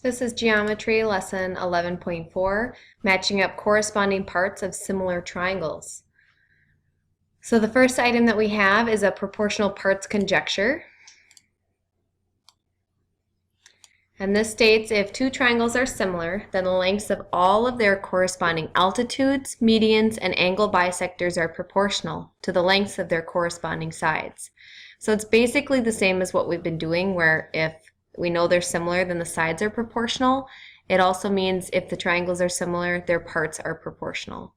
This is Geometry Lesson 11.4, matching up corresponding parts of similar triangles. So the first item that we have is a proportional parts conjecture. And this states if two triangles are similar, then the lengths of all of their corresponding altitudes, medians, and angle bisectors are proportional to the lengths of their corresponding sides. So it's basically the same as what we've been doing, where if we know they're similar, then the sides are proportional. It also means if the triangles are similar, their parts are proportional.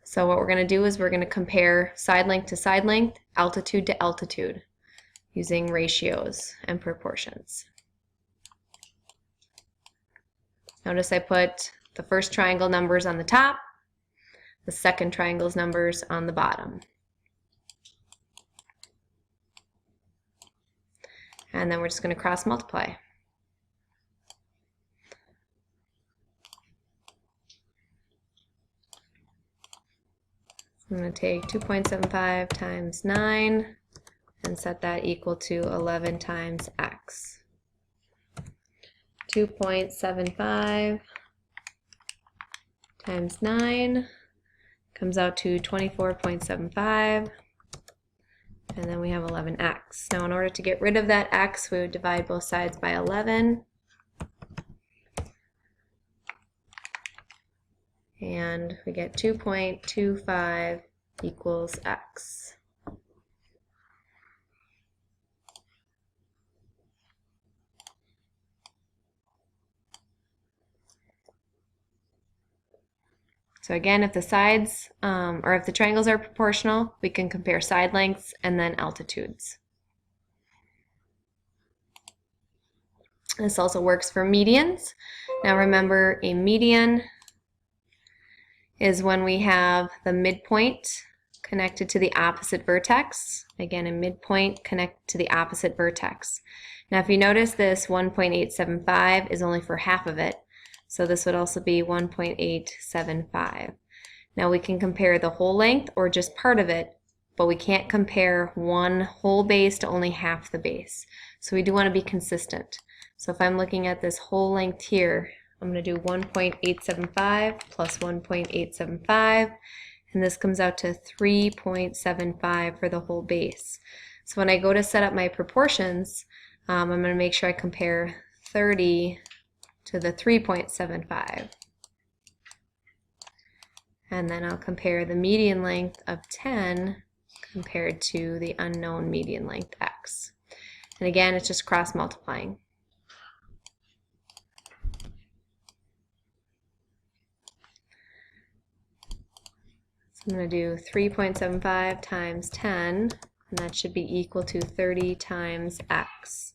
So what we're going to do is we're going to compare side length to side length, altitude to altitude, using ratios and proportions. Notice I put the first triangle numbers on the top, the second triangle's numbers on the bottom. And then we're just going to cross multiply. I'm going to take 2.75 times 9 and set that equal to 11 times x. 2.75 times 9 comes out to 24.75. And then we have 11x. Now in order to get rid of that x, we would divide both sides by 11. And we get 2.25 equals x. So again, if the sides, or if the triangles are proportional, we can compare side lengths and then altitudes. This also works for medians. Now remember, a median is when we have the midpoint connected to the opposite vertex. Again, a midpoint connected to the opposite vertex. Now if you notice, this 1.875 is only for half of it. So this would also be 1.875. Now we can compare the whole length or just part of it, but we can't compare one whole base to only half the base. So we do want to be consistent. So if I'm looking at this whole length here, I'm going to do 1.875 plus 1.875, and this comes out to 3.75 for the whole base. So when I go to set up my proportions, I'm going to make sure I compare 30 to the 3.75. And then I'll compare the median length of 10 compared to the unknown median length x. And again, it's just cross multiplying. So I'm going to do 3.75 times 10, and that should be equal to 30 times x.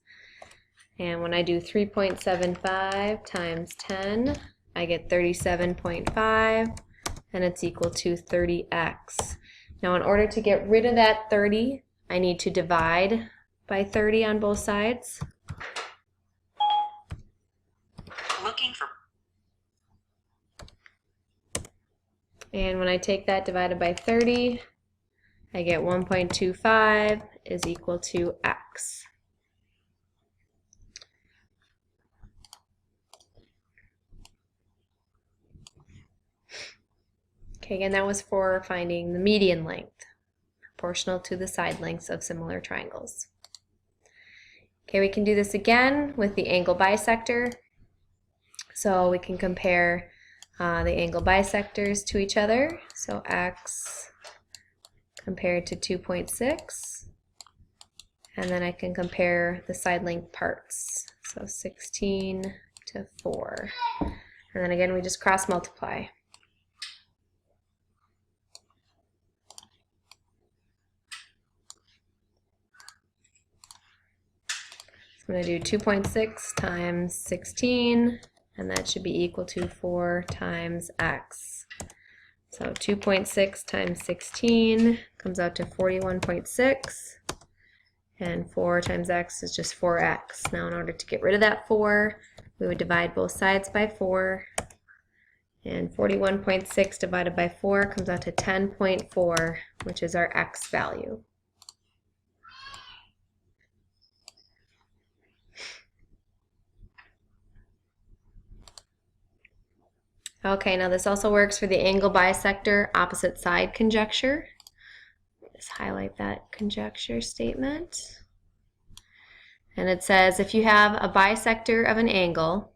And when I do 3.75 times 10, I get 37.5, and it's equal to 30x. Now in order to get rid of that 30, I need to divide by 30 on both sides. Looking for. And when I take that divided by 30, I get 1.25 is equal to x. Okay, again, that was for finding the median length, proportional to the side lengths of similar triangles. Okay, we can do this again with the angle bisector. So we can compare the angle bisectors to each other. So x compared to 2.6. And then I can compare the side length parts. So 16 to 4. And then again, we just cross multiply. I'm going to do 2.6 times 16, and that should be equal to 4 times x. So 2.6 times 16 comes out to 41.6, and 4 times x is just 4x. Now in order to get rid of that 4, we would divide both sides by 4, and 41.6 divided by 4 comes out to 10.4, which is our x value. Okay, now this also works for the angle bisector opposite side conjecture. Just highlight that conjecture statement. And it says if you have a bisector of an angle,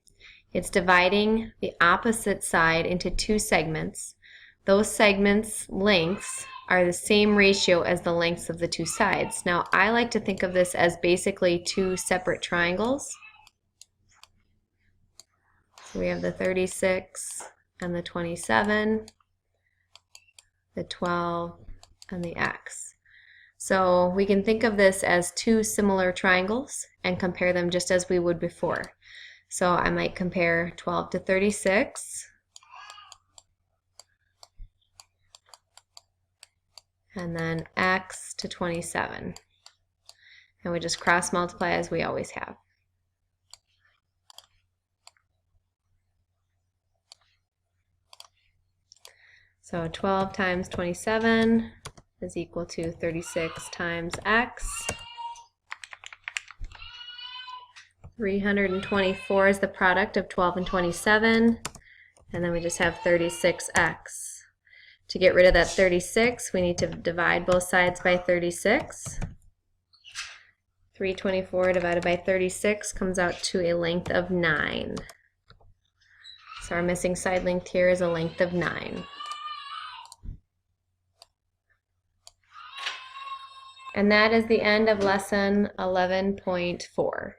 it's dividing the opposite side into two segments. Those segments' lengths are the same ratio as the lengths of the two sides. Now, I like to think of this as basically two separate triangles. So we have the 36 and the 27, the 12, and the x. So we can think of this as two similar triangles and compare them just as we would before. So I might compare 12 to 36, and then x to 27. And we just cross multiply as we always have. So 12 times 27 is equal to 36 times x. 324 is the product of 12 and 27, and then we just have 36x. To get rid of that 36, we need to divide both sides by 36. 324 divided by 36 comes out to a length of 9. So our missing side length here is a length of 9. And that is the end of lesson 11.4.